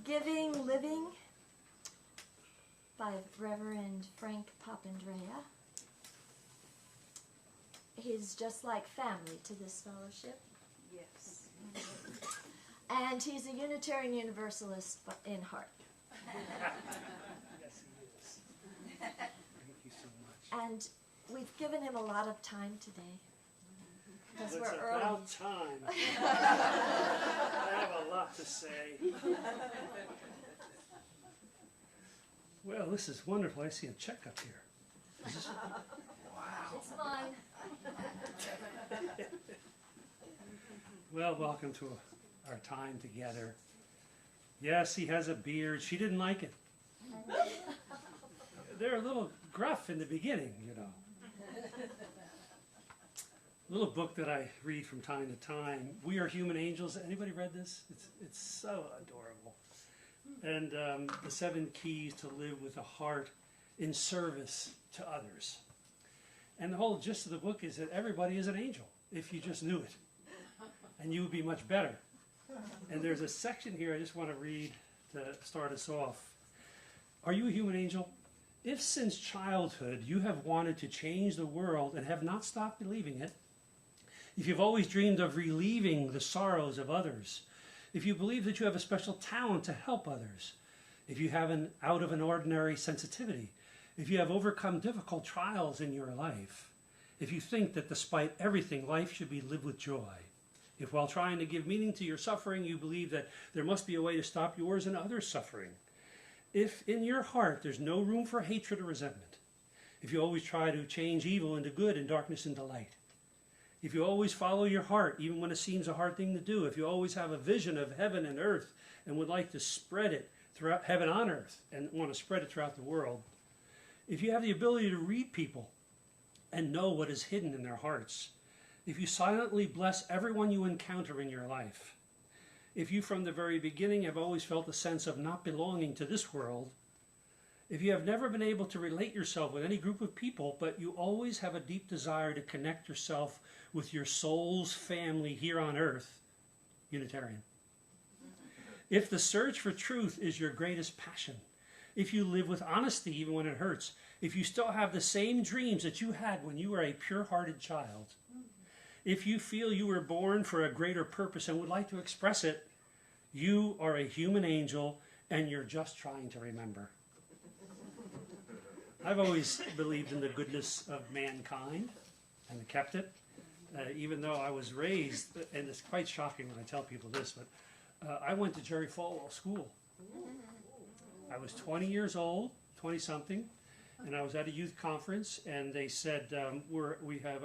Giving Living by Reverend Frank Papandrea. He's just like family to this fellowship. Yes. And he's a Unitarian Universalist in heart. Yes, he is. Thank you so much. And we've given him a lot of time today. Because It's we're early. about time. I have a lot to say. Well, this is wonderful. I see a check up here. Is this... Wow. It's mine. Well, welcome to our time together. Yes, he has a beard. She didn't like it. They're a little gruff in the beginning, you know. A little book that I read from time to time. We Are Human Angels. Anybody read this? It's so adorable. And the 7 keys to live with a heart in service to others. And the whole gist of the book is that everybody is an angel, if you just knew it. And you would be much better. And there's a section here I just want to read to start us off. Are you a human angel? If since childhood you have wanted to change the world and have not stopped believing it, if you've always dreamed of relieving the sorrows of others, if you believe that you have a special talent to help others, if you have an out of an ordinary sensitivity, if you have overcome difficult trials in your life, if you think that despite everything life should be lived with joy, if while trying to give meaning to your suffering you believe that there must be a way to stop yours and others' suffering, if in your heart there's no room for hatred or resentment, if you always try to change evil into good and darkness into light, if you always follow your heart, even when it seems a hard thing to do, if you always have a vision of heaven and earth and would like to spread it throughout heaven on earth and want to spread it throughout the world, if you have the ability to read people and know what is hidden in their hearts, if you silently bless everyone you encounter in your life, if you from the very beginning have always felt a sense of not belonging to this world, if you have never been able to relate yourself with any group of people, but you always have a deep desire to connect yourself with your soul's family here on earth, Unitarian. If the search for truth is your greatest passion, if you live with honesty even when it hurts, if you still have the same dreams that you had when you were a pure-hearted child, if you feel you were born for a greater purpose and would like to express it, you are a human angel and you're just trying to remember. I've always believed in the goodness of mankind and kept it, even though I was raised, and it's quite shocking when I tell people this, but I went to Jerry Falwell School. I was 20 years old, 20-something, and I was at a youth conference, and they said, I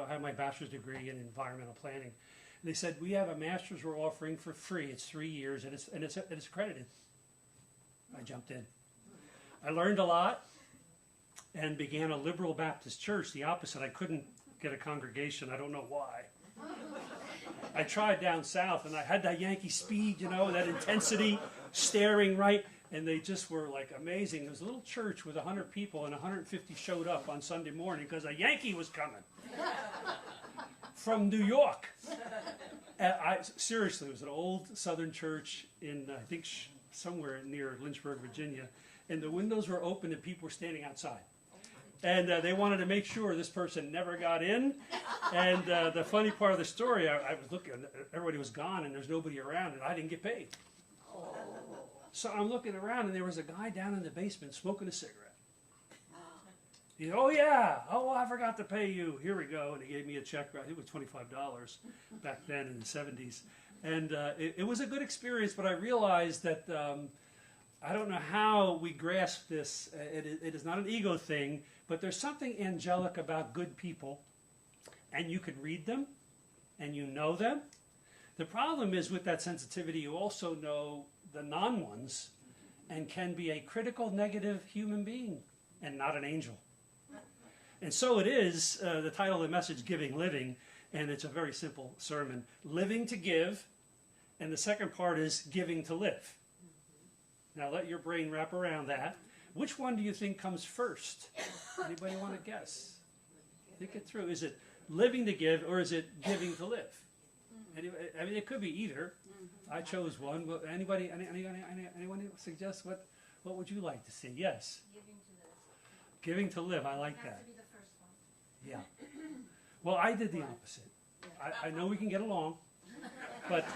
have my bachelor's degree in environmental planning. And they said, we have a master's we're offering for free. It's 3 years, and it's accredited. I jumped in. I learned a lot and began a liberal Baptist church, the opposite. I couldn't get a congregation. I don't know why. I tried down south, and I had that Yankee speed, you know, that intensity, staring right, and they just were like amazing. There was a little church with 100 people, and 150 showed up on Sunday morning because a Yankee was coming from New York. And seriously, it was an old Southern church in, I think, somewhere near Lynchburg, Virginia, and the windows were open and people were standing outside. And they wanted to make sure this person never got in. And the funny part of the story, I was looking, everybody was gone and there's nobody around and I didn't get paid. So I'm looking around and there was a guy down in the basement smoking a cigarette. He said, oh yeah, oh I forgot to pay you, here we go. And he gave me a check, I think it was $25 back then in the 70s. And it was a good experience, but I realized that I don't know how we grasp this. It is not an ego thing, but there's something angelic about good people, and you can read them, and you know them. The problem is with that sensitivity, you also know the non-ones, and can be a critical, negative human being, and not an angel. And so it is, the title of the message, Giving Living, and it's a very simple sermon. Living to give, and the second part is giving to live. Now let your brain wrap around that. Which one do you think comes first? Anybody want to guess? Think it through. Is it living to give or is it giving to live? Anyway, I mean, it could be either. I chose one. But anyone suggest what would you like to see? Yes. Giving to live. I like that. To be the first one. Yeah. Well, I did the opposite. I know we can get along, but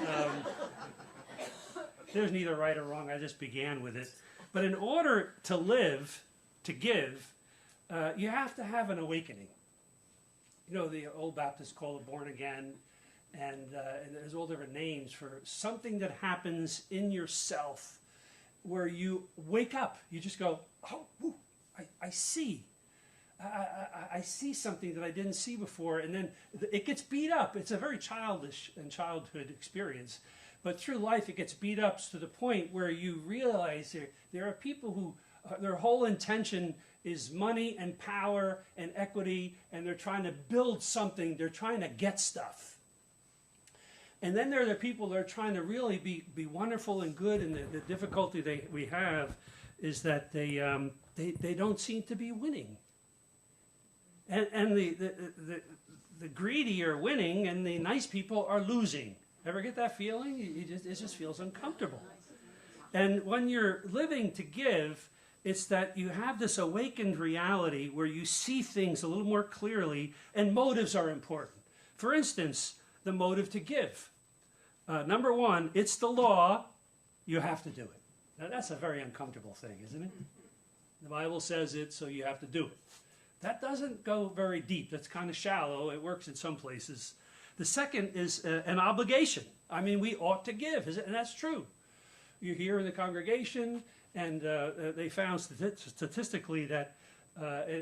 there's neither right or wrong. I just began with it. But in order to live, to give, you have to have an awakening. You know, the old Baptists call it born again, and there's all different names for something that happens in yourself where you wake up. You just go, oh, woo, I see. I see something that I didn't see before, and then it gets beat up. It's a very childish and childhood experience, but through life it gets beat up to the point where you realize there are people who their whole intention is money and power and equity, and they're trying to build something. They're trying to get stuff. And then there are the people that are trying to really be wonderful and good, and the difficulty we have is that they don't seem to be winning. And the greedy are winning, and the nice people are losing. Ever get that feeling? It just feels uncomfortable. And when you're living to give, it's that you have this awakened reality where you see things a little more clearly, and motives are important. For instance, the motive to give. Number one, it's the law. You have to do it. Now, that's a very uncomfortable thing, isn't it? The Bible says it, so you have to do it. That doesn't go very deep. That's kind of shallow. It works in some places. The second is an obligation. I mean, we ought to give, and that's true. You're here in the congregation, and they found statistically that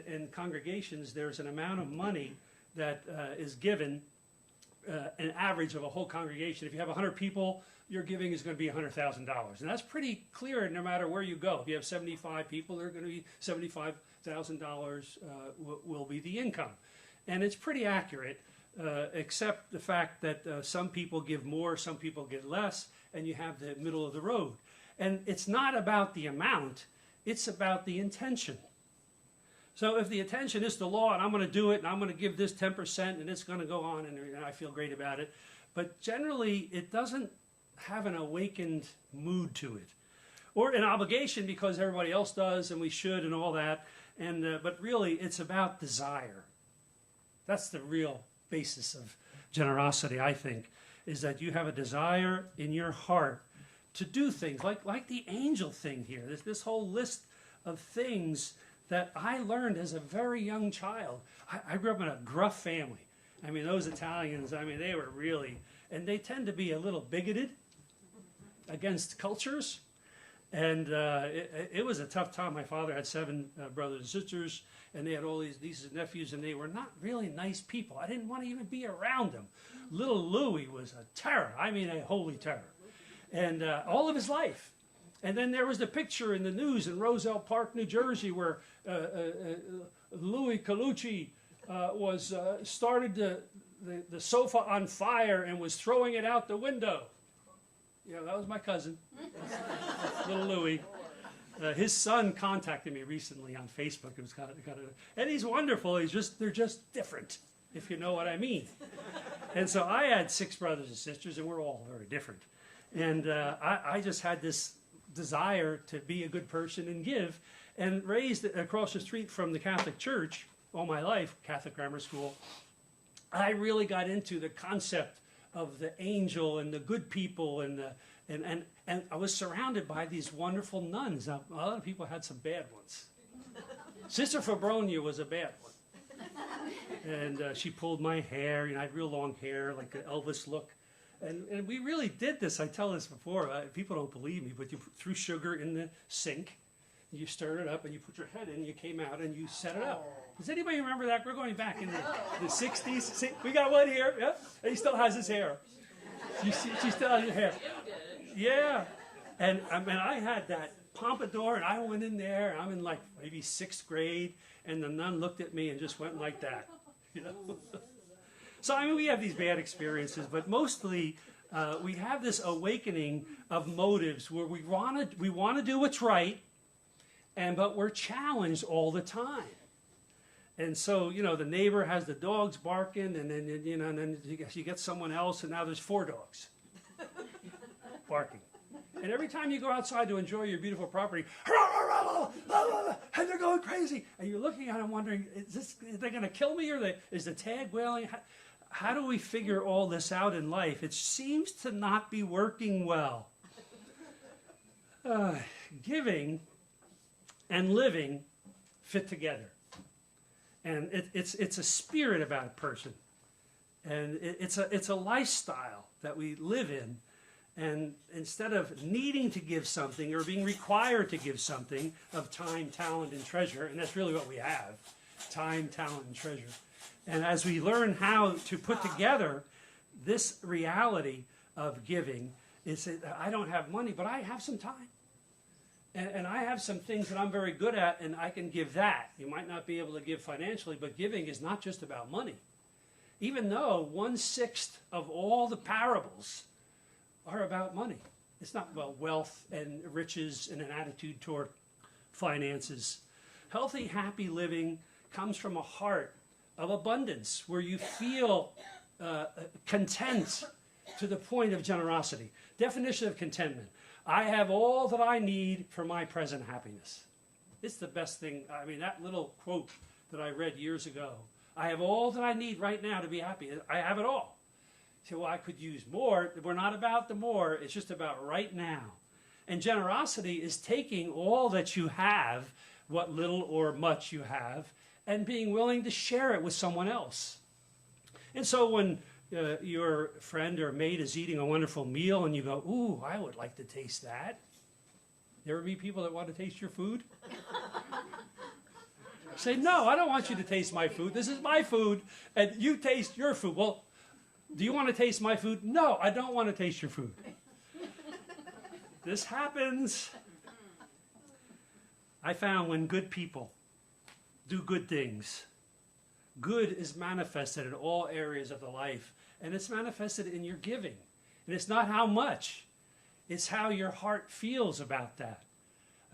in congregations there's an amount of money that is given, an average of a whole congregation. If you have 100 people, your giving is going to be $100,000. And that's pretty clear no matter where you go. If you have 75 people, they're going to be $75,000 will be the income. And it's pretty accurate, except the fact that some people give more, some people give less, and you have the middle of the road. And it's not about the amount, it's about the intention. So if the intention is the law, and I'm going to do it, and I'm going to give this 10%, and it's going to go on, and I feel great about it. But generally, it doesn't have an awakened mood to it. Or an obligation because everybody else does, and we should, and all that. And but really, it's about desire. That's the real basis of generosity, I think, is that you have a desire in your heart to do things, like the angel thing here. This whole list of things that I learned as a very young child. I grew up in a gruff family. I mean, those Italians, I mean, they were really, and they tend to be a little bigoted against cultures. And it was a tough time. My father had 7 brothers and sisters, and they had all these nieces and nephews, and they were not really nice people. I didn't want to even be around them. Little Louis was a terror. I mean, a holy terror. And all of his life. And then there was the picture in the news in Roselle Park, New Jersey, where Louis Colucci started the sofa on fire and was throwing it out the window. Yeah, that was my cousin, little Louis. His son contacted me recently on Facebook. It was kind of, and he's wonderful. They're just different, if you know what I mean. And so I had 6 brothers and sisters, and we're all very different. And I just had this desire to be a good person and give, and raised across the street from the Catholic Church all my life, Catholic grammar school. I really got into the concept of the angel and the good people, and I was surrounded by these wonderful nuns. Now, a lot of people had some bad ones. Sister Fabronia was a bad one, and she pulled my hair. You know, I had real long hair, like an Elvis look. And we really did this. I tell this before. People don't believe me, but you threw sugar in the sink, and you stirred it up, and you put your head in, and you came out, and you set it up. Does anybody remember that? We're going back in the 60s. See, we got one here. Yeah, and he still has his hair. She still has his hair. Yeah. And I had that pompadour, and I went in there, and I'm in like maybe 6th grade, and the nun looked at me and just went like that. You know? So, I mean, we have these bad experiences, but mostly we have this awakening of motives where we want to do what's right, but we're challenged all the time. And so, you know, the neighbor has the dogs barking, and then, you know, and then you get someone else, and now there's 4 dogs. barking. And every time you go outside to enjoy your beautiful property, and they're going crazy. And you're looking at them wondering, are they going to kill me? Or is the tag wailing? How do we figure all this out in life? It seems to not be working well. Giving and living fit together. And it's a spirit about a person. And it's a lifestyle that we live in. And instead of needing to give something or being required to give something of time, talent, and treasure, and that's really what we have, time, talent, and treasure. And as we learn how to put together this reality of giving, is that I don't have money, but I have some time. And I have some things that I'm very good at, and I can give that. You might not be able to give financially, but giving is not just about money. Even though 1/6 of all the parables are about money. It's not about wealth and riches and an attitude toward finances. Healthy, happy living comes from a heart of abundance where you feel content to the point of generosity. Definition of contentment. I have all that I need for my present happiness. It's the best thing. I mean, that little quote that I read years ago. I have all that I need right now to be happy. I have it all. So, well, I could use more. We're not about the more. It's just about right now. And generosity is taking all that you have, what little or much you have, and being willing to share it with someone else. And so when your friend or mate is eating a wonderful meal and you go, ooh, I would like to taste that. There ever be people that want to taste your food? Say, no, I don't want you to taste my food. This is my food, and you taste your food. Well, do you want to taste my food? No, I don't want to taste your food. This happens. I found when good people do good things, good is manifested in all areas of the life, and it's manifested in your giving. And it's not how much, it's how your heart feels about that.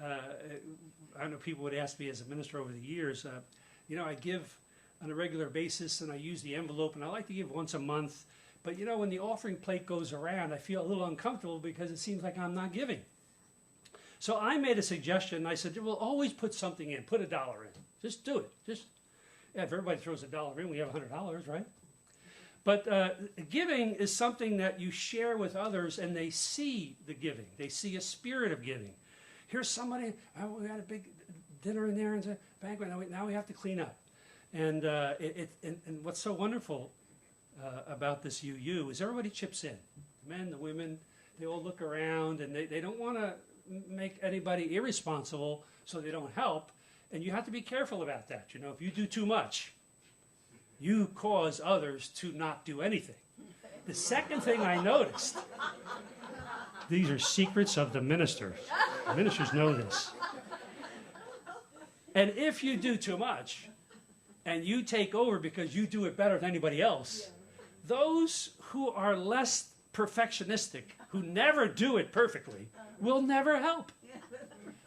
I know people would ask me as a minister over the years, I give on a regular basis, and I use the envelope, and I like to give once a month. But when the offering plate goes around, I feel a little uncomfortable because it seems like I'm not giving. So I made a suggestion. I said, we'll always put something in. Put $1 in. Just do it. If everybody throws $1 in, we have $100, right? But giving is something that you share with others, and they see the giving. They see a spirit of giving. Here's somebody, we had a big dinner in there and a banquet. Now we have to clean up. And and what's so wonderful about this UU is everybody chips in. The men, the women, they all look around, and they don't want to make anybody irresponsible so they don't help. And you have to be careful about that. If you do too much, you cause others to not do anything. The second thing I noticed, these are secrets of the ministers. The ministers know this. And if you do too much, and you take over because you do it better than anybody else, those who are less perfectionistic, who never do it perfectly, will never help.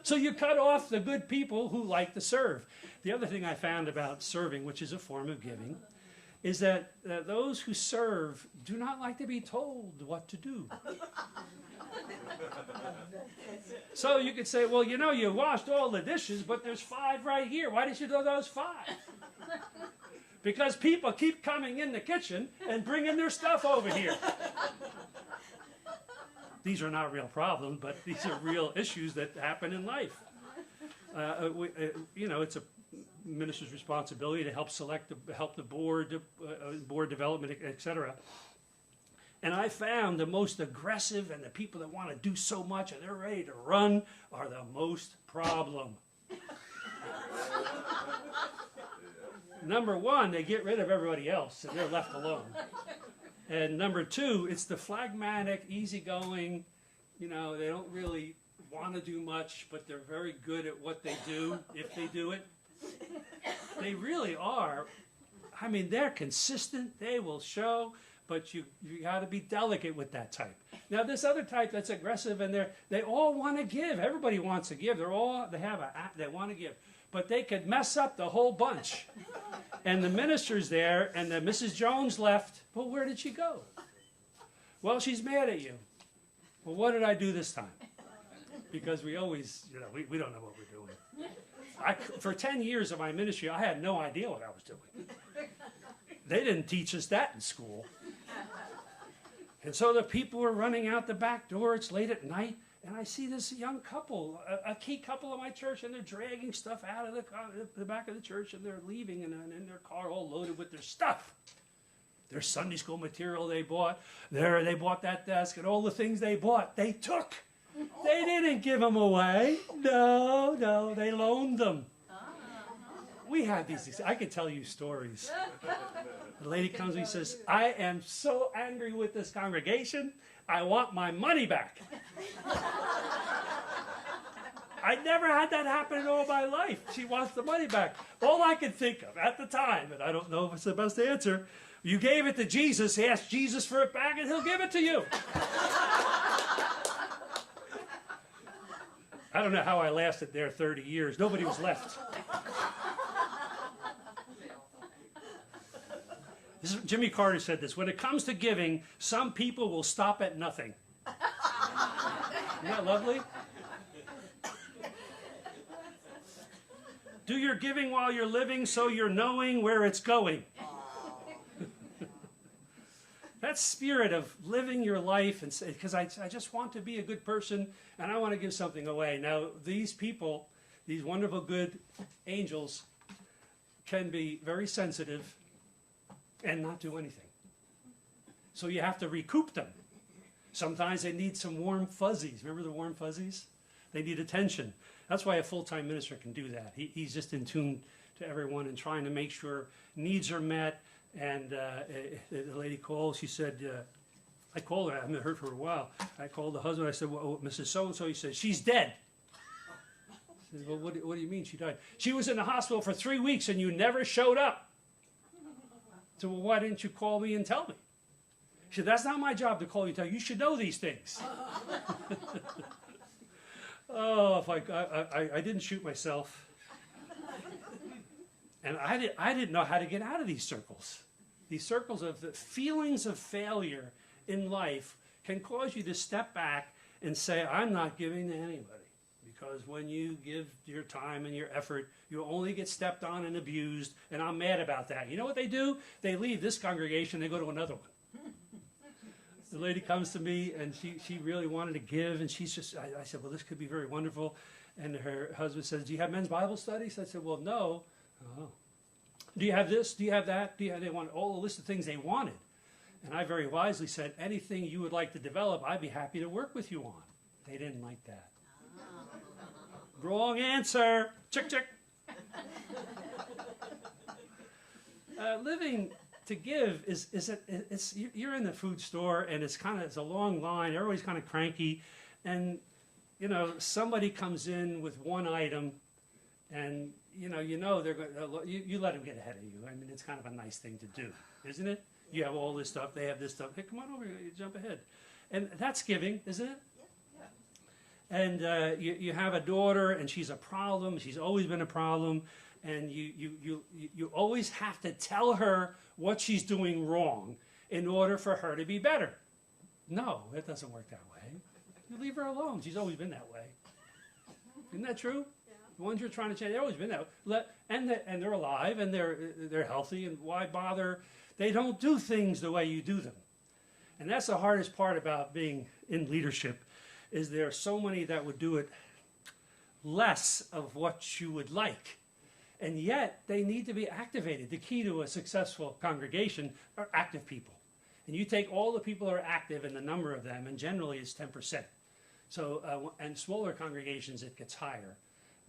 So you cut off the good people who like to serve. The other thing I found about serving, which is a form of giving, is that those who serve do not like to be told what to do. So you could say, well, you washed all the dishes, but there's 5 right here. Why did you do those 5? Because people keep coming in the kitchen and bringing their stuff over here. These are not real problems, but these are real issues that happen in life. It's a minister's responsibility to help help the board, board development, etc. And I found the most aggressive and the people that want to do so much and they're ready to run are the most problem. Number one, they get rid of everybody else and they're left alone. And number two, it's the phlegmatic, easygoing, they don't really want to do much, but they're very good at what they do, if they do it. They really are. I mean, they're consistent, they will show, but you got to be delicate with that type. Now, this other type that's aggressive, and they all want to give. Everybody wants to give. They want to give. But they could mess up the whole bunch. And the minister's there, and the Mrs. Jones left. Well, where did she go? Well, she's mad at you. Well, what did I do this time? Because we always, we don't know what we're doing. For 10 years of my ministry, I had no idea what I was doing. They didn't teach us that in school. And so the people were running out the back door. It's late at night. And I see this young couple, a key couple of my church, and they're dragging stuff out of the back of the church, and they're leaving in their car all loaded with their stuff. Their Sunday school material they bought. They bought that desk, and all the things they bought, they took. They didn't give them away. No, they loaned them. We have these, I could tell you stories. The lady comes to me and says, I am so angry with this congregation. I want my money back. I never had that happen in all my life. She wants the money back. All I could think of at the time, and I don't know if it's the best answer, you gave it to Jesus, ask Jesus for it back, and he'll give it to you. I don't know how I lasted there 30 years. Nobody was left. Jimmy Carter said this, when it comes to giving, some people will stop at nothing. Isn't that lovely? Do your giving while you're living so you're knowing where it's going. That spirit of living your life, and because I just want to be a good person and I want to give something away. Now, these people, these wonderful good angels, can be very sensitive and not do anything. So you have to recoup them. Sometimes they need some warm fuzzies. Remember the warm fuzzies? They need attention. That's why a full-time minister can do that. He's just in tune to everyone and trying to make sure needs are met. And the lady called. She said, I called her. I haven't heard from her for a while. I called the husband. I said, well, Mrs. So-and-so. He said, she's dead. I said, well, what do you mean she died? She was in the hospital for 3 weeks and you never showed up. So, well, why didn't you call me and tell me? She said, that's not my job to call you and tell you. You should know these things. Oh, if I didn't shoot myself. And I didn't know how to get out of these circles. These circles of the feelings of failure in life can cause you to step back and say, I'm not giving to anybody. Because when you give your time and your effort, you only get stepped on and abused, and I'm mad about that. You know what they do? They leave this congregation, they go to another one. The lady comes to me, and she really wanted to give, and she's just, I said, well, this could be very wonderful. And her husband says, do you have men's Bible studies? I said, well, no. Oh. Do you have this? Do you have that? They want all the list of things they wanted. And I very wisely said, anything you would like to develop, I'd be happy to work with you on. They didn't like that. Wrong answer. Chick, chick. Living to give it's you're in the food store and it's a long line. Everybody's kind of cranky, and somebody comes in with one item, and they're going. You let them get ahead of you. I mean, it's kind of a nice thing to do, isn't it? You have all this stuff. They have this stuff. Hey, come on over here. You jump ahead, and that's giving, isn't it? And you have a daughter, and she's a problem. She's always been a problem, and you always have to tell her what she's doing wrong in order for her to be better. No, it doesn't work that way. You leave her alone. She's always been that way. Isn't that true? Yeah. The ones you're trying to change, they've always been that way. And they're alive, and they're healthy, and why bother? They don't do things the way you do them. And that's the hardest part about being in leadership, is there are so many that would do it less of what you would like. And yet, they need to be activated. The key to a successful congregation are active people. And you take all the people who are active and the number of them, and generally it's 10%. So, and smaller congregations, it gets higher.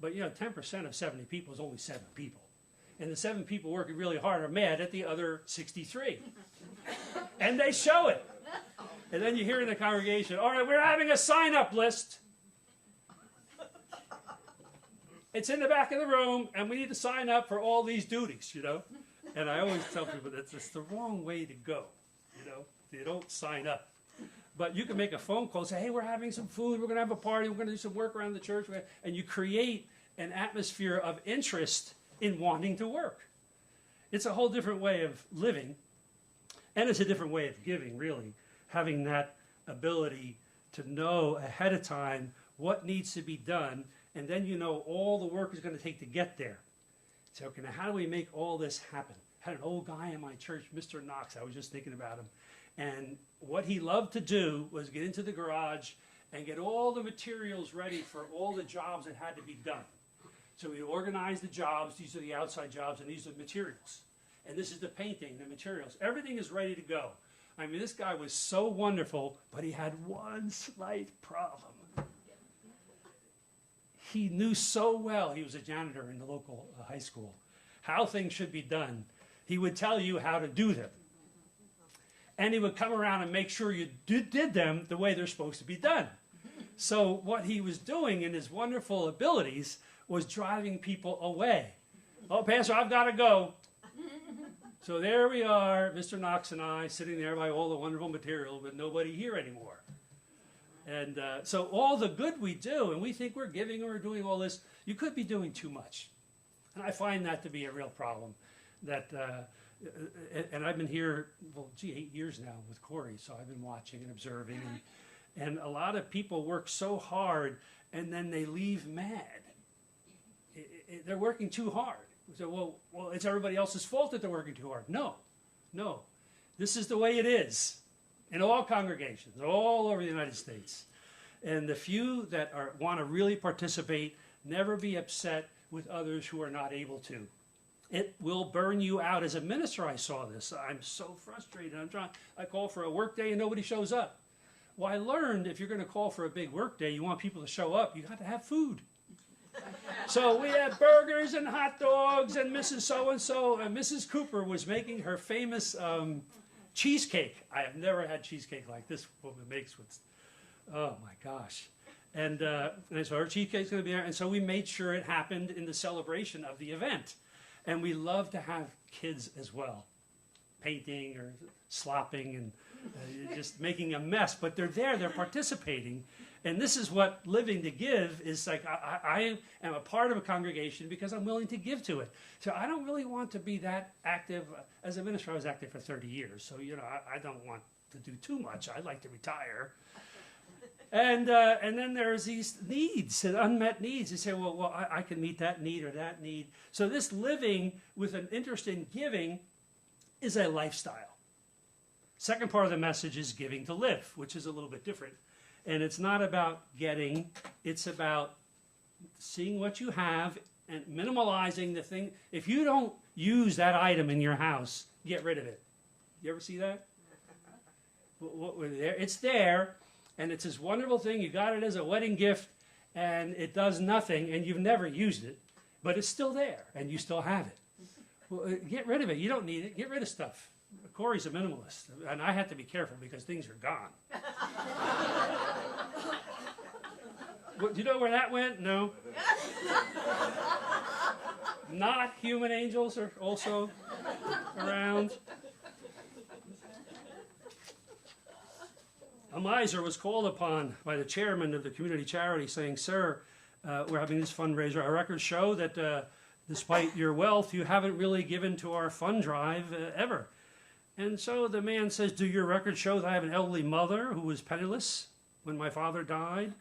But 10% of 70 people is only 7 people. And the 7 people working really hard are mad at the other 63. And they show it. And then you hear in the congregation, all right, we're having a sign-up list. It's in the back of the room, and we need to sign up for all these duties, And I always tell people that's the wrong way to go, You don't sign up. But you can make a phone call and say, hey, we're having some food, we're going to have a party, we're going to do some work around the church. And you create an atmosphere of interest in wanting to work. It's a whole different way of living, and it's a different way of giving, really. Having that ability to know ahead of time what needs to be done, and then you know all the work is going to take to get there. So, okay, now how do we make all this happen? I had an old guy in my church, Mr. Knox, I was just thinking about him, and what he loved to do was get into the garage and get all the materials ready for all the jobs that had to be done. So we organized the jobs, these are the outside jobs, and these are the materials. And this is the painting, the materials. Everything is ready to go. I mean, this guy was so wonderful, but he had one slight problem. He knew so well, he was a janitor in the local high school, how things should be done. He would tell you how to do them. And he would come around and make sure you did them the way they're supposed to be done. So what he was doing in his wonderful abilities was driving people away. Oh, Pastor, I've got to go. So there we are, Mr. Knox and I, sitting there by all the wonderful material, but nobody here anymore. And so all the good we do, and we think we're giving or we're doing all this, you could be doing too much. And I find that to be a real problem. That, and I've been here, well, 8 years now with Corey, so I've been watching and observing. And a lot of people work so hard, and then they leave mad. They're working too hard. So, well, it's everybody else's fault that they're working too hard. No. This is the way it is in all congregations, all over the United States. And the few that want to really participate, never be upset with others who are not able to. It will burn you out. As a minister, I saw this. I'm so frustrated. I call for a work day and nobody shows up. Well, I learned if you're going to call for a big work day, you want people to show up, you got to have food. So we had burgers and hot dogs, and Mrs. So-and-so, and Mrs. Cooper was making her famous cheesecake. I have never had cheesecake like this woman makes with, oh my gosh. And so her cheesecake's going to be there, and so we made sure it happened in the celebration of the event. And we love to have kids as well, painting or slopping and just making a mess, but they're there, they're participating. And this is what living to give is like. I am a part of a congregation because I'm willing to give to it. So I don't really want to be that active. As a minister, I was active for 30 years. So, I don't want to do too much. I'd like to retire. And then there's these needs, unmet needs. You say, well, I can meet that need or that need. So this living with an interest in giving is a lifestyle. Second part of the message is giving to live, which is a little bit different. And it's not about getting, it's about seeing what you have and minimalizing the thing. If you don't use that item in your house, get rid of it. You ever see that? It's there, and it's this wonderful thing. You got it as a wedding gift, and it does nothing, and you've never used it, but it's still there, and you still have it. Well, get rid of it. You don't need it. Get rid of stuff. Corey's a minimalist, and I have to be careful because things are gone. Do you know where that went? No. Not human angels are also around. A miser was called upon by the chairman of the community charity saying, "Sir, we're having this fundraiser. Our records show that despite your wealth, you haven't really given to our fund drive ever." And so the man says, "Do your records show that I have an elderly mother who was penniless when my father died?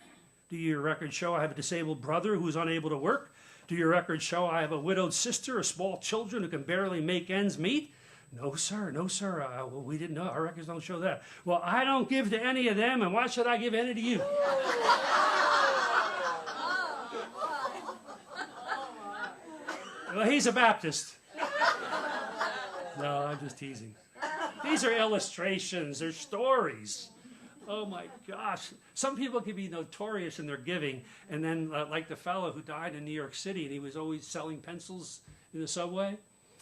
Do your records show I have a disabled brother who is unable to work? Do your records show I have a widowed sister or small children who can barely make ends meet?" No, sir. Well, we didn't know. Our records don't show that. Well, I don't give to any of them, and why should I give any to you? Well, he's a Baptist. No, I'm just teasing. These are illustrations. They're stories. Oh, my gosh. Some people can be notorious in their giving, and then like the fellow who died in New York City, and he was always selling pencils in the subway,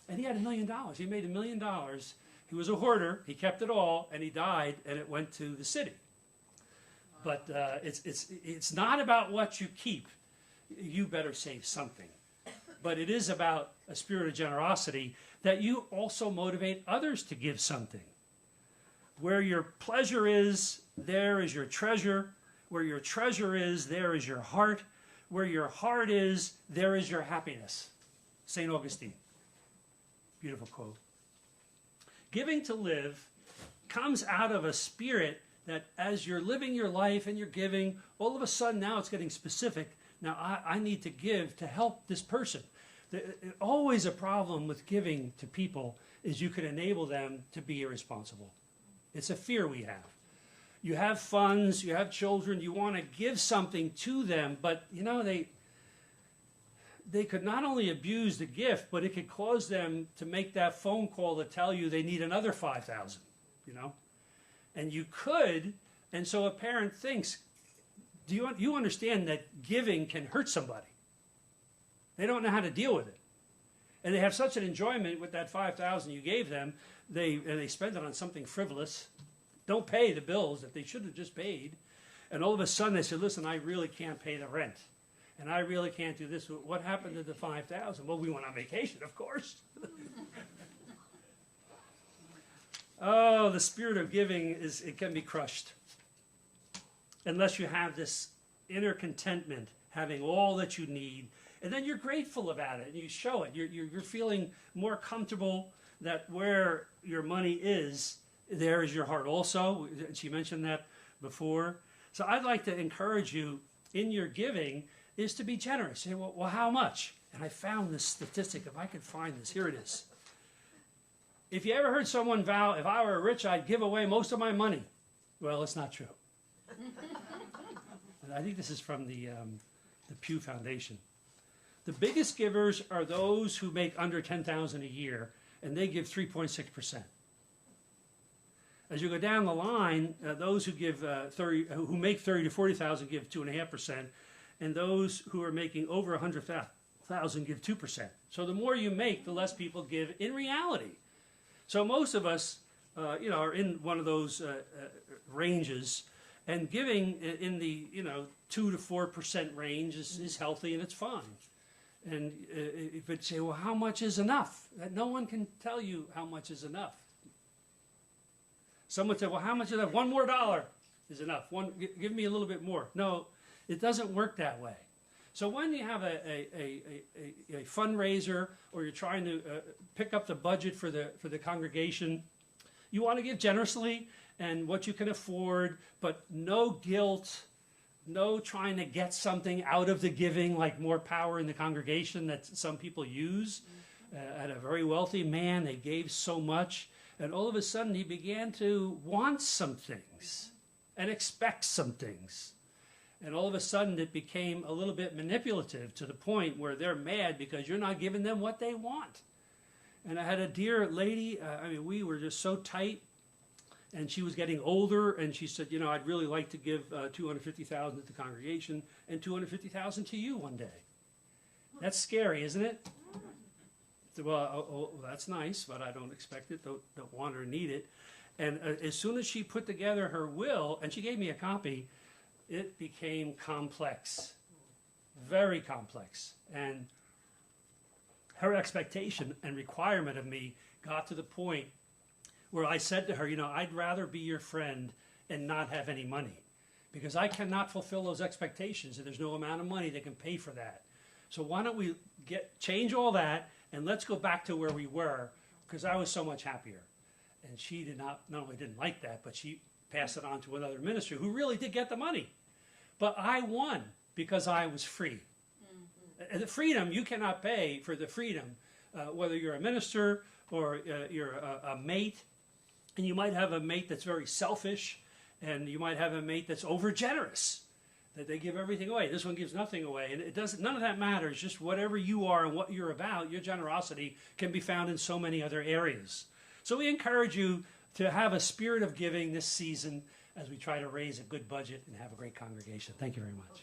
and he had $1 million. He made $1 million. He was a hoarder. He kept it all, and he died, and it went to the city. But it's not about what you keep. You better save something. But it is about a spirit of generosity that you also motivate others to give something. Where your pleasure is, there is your treasure. Where your treasure is, there is your heart. Where your heart is, there is your happiness. St. Augustine. Beautiful quote. Giving to live comes out of a spirit that as you're living your life and you're giving, all of a sudden now it's getting specific. Now I need to give to help this person. Always a problem with giving to people is you can enable them to be irresponsible. It's a fear we have. You have funds, you have children, you want to give something to them, but you know, they could not only abuse the gift, but it could cause them to make that phone call to tell you they need another $5,000, you know? And you could, and so a parent thinks, you understand that giving can hurt somebody? They don't know how to deal with it. And they have such an enjoyment with that $5,000 you gave them, and they spend it on something frivolous, don't pay the bills that they should have just paid, and all of a sudden they say, listen, I really can't pay the rent, and I really can't do this. What happened to the $5,000? Well, we went on vacation, of course. Oh, the spirit of giving, it can be crushed. Unless you have this inner contentment, having all that you need, and then you're grateful about it, and you show it. You're feeling more comfortable that where your money is, there is your heart also. She mentioned that before. So I'd like to encourage you in your giving is to be generous. Say, well, how much? And I found this statistic. If I could find this, here it is. If you ever heard someone vow, if I were rich, I'd give away most of my money. Well, it's not true. I think this is from the Pew Foundation. The biggest givers are those who make under $10,000 a year, and they give 3.6%. As you go down the line, those who give who make 30 to 40,000 give 2.5%, and those who are making over 100,000 give 2%. So the more you make, the less people give in reality. So most of us, are in one of those ranges, and giving in the 2 to 4% range is healthy and it's fine. And if you say, well, how much is enough? No one can tell you how much is enough. Someone said, well, how much is enough? $1 more is enough. Give me a little bit more. No, it doesn't work that way. So when you have a fundraiser, or you're trying to pick up the budget for the congregation, you want to give generously and what you can afford, but no guilt, no trying to get something out of the giving, like more power in the congregation that some people use. At a very wealthy man, they gave so much, and all of a sudden he began to want some things and expect some things. And all of a sudden it became a little bit manipulative to the point where they're mad because you're not giving them what they want. And I had a dear lady, we were just so tight, and she was getting older, and she said, I'd really like to give $250,000 to the congregation and $250,000 to you one day. That's scary, isn't it? Well, that's nice, but I don't expect it, don't want or need it. And as soon as she put together her will, and she gave me a copy, it became complex, very complex. And her expectation and requirement of me got to the point where I said to her, I'd rather be your friend and not have any money, because I cannot fulfill those expectations, and there's no amount of money that can pay for that. So why don't we change all that, and let's go back to where we were, because I was so much happier. And she did not only didn't like that, but she passed it on to another minister who really did get the money. But I won because I was free. Mm-hmm. The freedom, you cannot pay for the freedom, whether you're a minister or you're a mate. And you might have a mate that's very selfish, and you might have a mate that's over-generous, that they give everything away. This one gives nothing away. And none of that matters. Just whatever you are and what you're about, your generosity can be found in so many other areas. So we encourage you to have a spirit of giving this season as we try to raise a good budget and have a great congregation. Thank you very much.